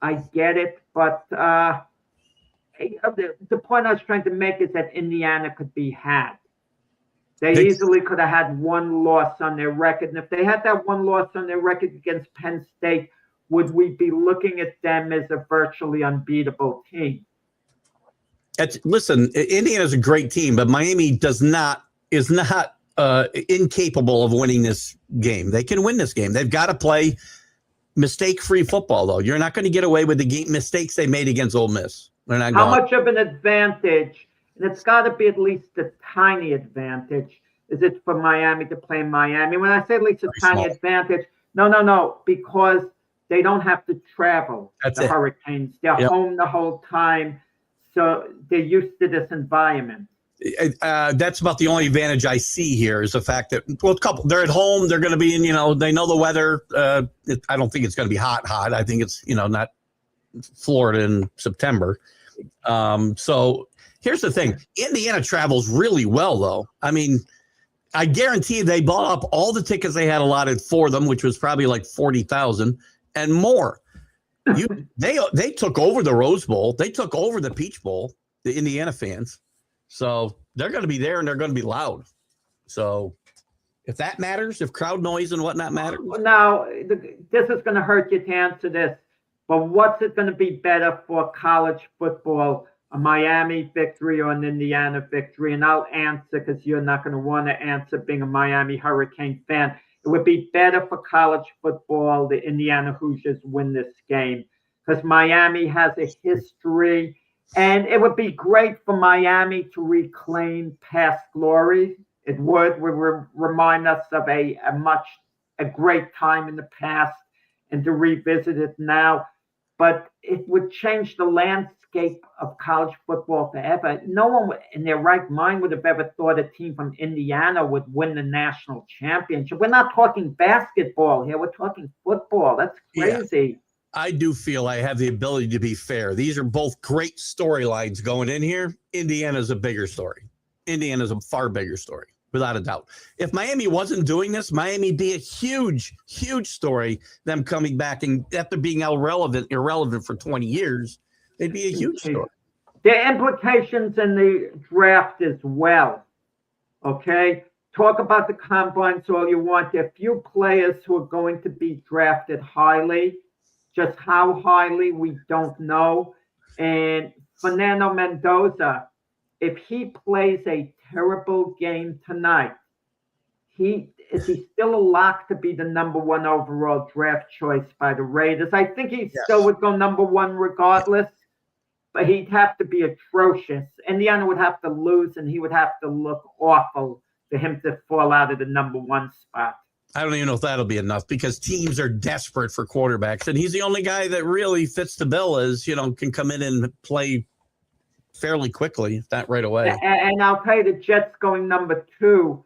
I get it, but the point I was trying to make is that Indiana could be had. They easily could have had one loss on their record. And if they had that one loss on their record against Penn State, would we be looking at them as a virtually unbeatable team? Listen, Indiana is a great team, but Miami is not incapable of winning this game. They can win this game. They've got to play mistake-free football, though. You're not going to get away with the mistakes they made against Ole Miss. How much of an advantage, and it's got to be at least a tiny advantage, is it for Miami to play Miami? When I say at least a tiny advantage, no, because they don't have to travel. Hurricanes. They're home the whole time, so they're used to this environment. That's about the only advantage I see here is the fact that, they're at home. They're going to be in, they know the weather. I don't think it's going to be hot. I think it's, not Florida in September. So here's the thing. Indiana travels really well, though. I mean, I guarantee they bought up all the tickets they had allotted for them, which was probably like 40,000 and more. They took over the Rose Bowl. They took over the Peach Bowl, the Indiana fans. So they're going to be there and they're going to be loud. So if that matters, if crowd noise and whatnot matters. Now, this is going to hurt you to answer this, but what's it going to be better for college football, a Miami victory or an Indiana victory? And I'll answer because you're not going to want to answer being a Miami Hurricane fan. It would be better for college football, the Indiana Hoosiers win this game because Miami has a history. And it would be great for Miami to reclaim past glory. It would remind us of a great time in the past and to revisit it now. But it would change the landscape of college football forever. No one in their right mind would have ever thought a team from Indiana would win the national championship. We're not talking basketball here. We're talking football. That's crazy. Yeah. I do feel I have the ability to be fair. These are both great storylines going in here. Indiana's a bigger story. Indiana's a far bigger story, without a doubt. If Miami wasn't doing this, Miami'd be a huge, huge story. Them coming back and after being irrelevant for 20 years, they'd be a huge story. There are implications in the draft as well. Okay? Talk about the combines all you want. There are few players who are going to be drafted highly. Just how highly, we don't know. And Fernando Mendoza, if he plays a terrible game tonight, is he still a lock to be the number one overall draft choice by the Raiders? I think he still would go number one regardless, but he'd have to be atrocious. Indiana would have to lose, and he would have to look awful for him to fall out of the number one spot. I don't even know if that'll be enough because teams are desperate for quarterbacks. And he's the only guy that really fits the bill can come in and play fairly quickly, if not right away. And I'll tell you, the Jets going number 2.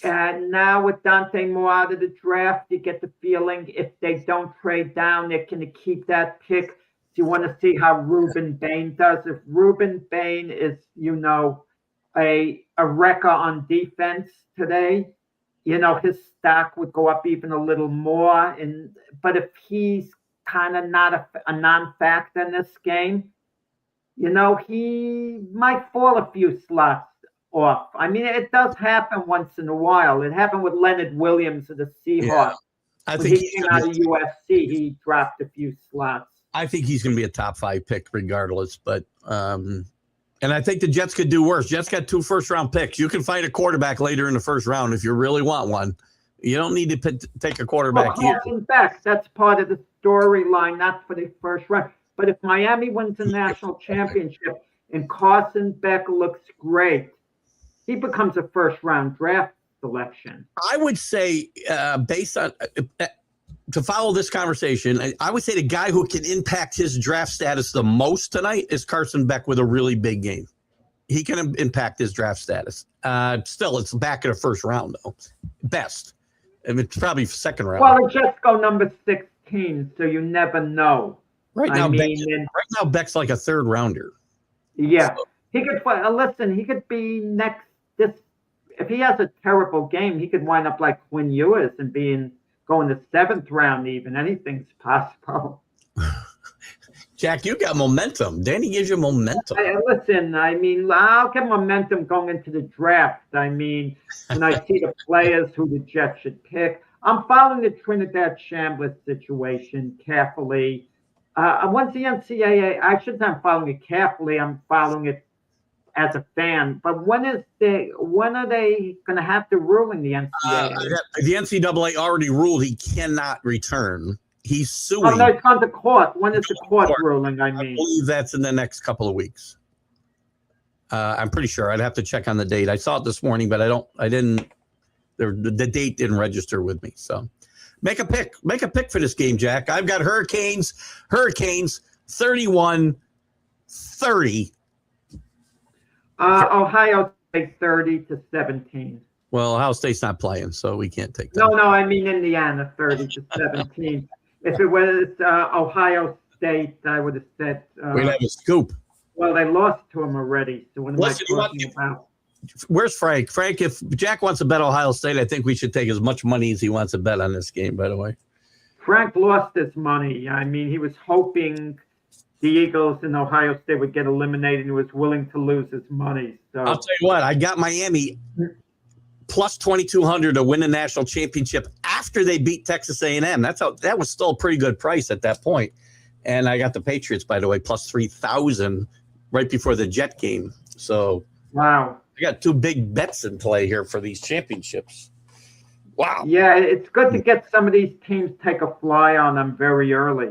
And now with Dante Moore out of the draft, you get the feeling if they don't trade down, they're going to keep that pick. So you want to see how Ruben Bain does. If Ruben Bain is, a wrecker on defense today, his stock would go up even a little more. But if he's kind of not a non-factor in this game, he might fall a few slots off. I mean, it does happen once in a while. It happened with Leonard Williams of the Seahawks. Yeah, I think he came out of USC. He dropped a few slots. I think he's going to be a top 5 pick regardless. But and I think the Jets could do worse. Jets got 2 first-round picks. You can find a quarterback later in the first round if you really want one. You don't need to take a quarterback here. In fact, that's part of the storyline, not for the first round. But if Miami wins the national championship and Carson Beck looks great, he becomes a first-round draft selection. I would say, based on to follow this conversation, I would say the guy who can impact his draft status the most tonight is Carson Beck with a really big game. He can impact his draft status. Still, it's back in the first round, though. Best. I mean, it's probably second round. Well, the Jets go number 16, so you never know. Right now, Beck's like a third rounder. Yeah. So. He could be next. If he has a terrible game, he could wind up like Quinn Ewers and going the 7th round even. Anything's possible. Jack, you got momentum. Danny gives you momentum. Listen, I mean, I'll get momentum going into the draft. I mean, when I see the players who the Jets should pick. I'm following the Trinidad Chambliss situation carefully. Once the NCAA, I shouldn't say I'm following it carefully. I'm following it as a fan. But when are they going to have the ruling, the NCAA? The NCAA already ruled he cannot return. He's suing. Oh, no, it's on the court. When is the court ruling, I believe that's in the next couple of weeks. I'm pretty sure. I'd have to check on the date. I saw it this morning, but the date didn't register with me. So make a pick. Make a pick for this game, Jack. I've got Hurricanes 31-30. Ohio State 30-17. Well, Ohio State's not playing, so we can't take that. No, I mean Indiana 30-17. If it was Ohio State, I would have said. We'd have a scoop. Well, they lost to him already. So what am I talking about? Where's Frank? Frank, if Jack wants to bet Ohio State, I think we should take as much money as he wants to bet on this game, by the way. Frank lost his money. I mean, he was hoping the Eagles and Ohio State would get eliminated. He was willing to lose his money. So I'll tell you what, I got Miami plus 2,200 to win the national championship after they beat Texas A&M. That was still a pretty good price at that point. And I got the Patriots, by the way, plus 3,000 right before the Jet game. So wow. I got two big bets in play here for these championships. Wow. Yeah, it's good to get some of these teams take a fly on them very early.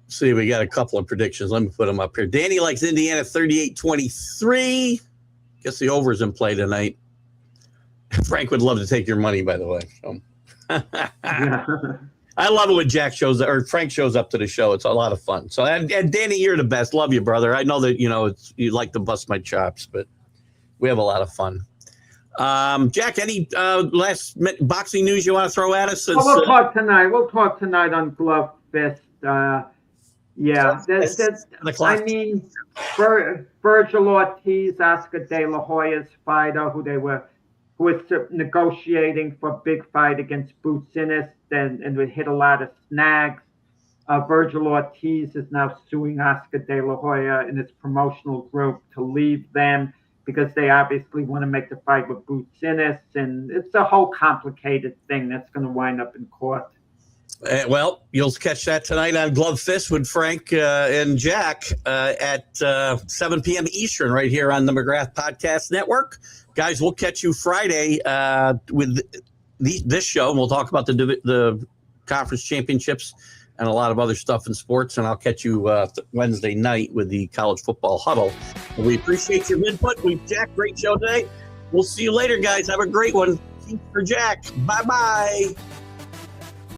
See, we got a couple of predictions. Let me put them up here. Danny likes Indiana 38-23. Guess the over's in play tonight. Frank would love to take your money, by the way. So. Yeah. I love it when Frank shows up to the show. It's a lot of fun. So, and Danny, you're the best. Love you, brother. I know that you like to bust my chops, but we have a lot of fun. Jack, any last boxing news you want to throw at us? We'll talk tonight. We'll talk tonight on Glove Fist. Yeah, I mean, Virgil Ortiz, Oscar De La Hoya's fighter, who was negotiating for a big fight against Boots Ennis, and would hit a lot of snags. Virgil Ortiz is now suing Oscar De La Hoya and his promotional group to leave them because they obviously want to make the fight with Boots Ennis, and it's a whole complicated thing that's going to wind up in court. Well, you'll catch that tonight on Glove Fist with Frank and Jack at 7 p.m. Eastern right here on the McGrath Podcast Network. Guys, we'll catch you Friday with this show, and we'll talk about the conference championships and a lot of other stuff in sports, and I'll catch you Wednesday night with the college football huddle. And we appreciate your input. Jack, great show today. We'll see you later, guys. Have a great one. For Jack. Bye-bye.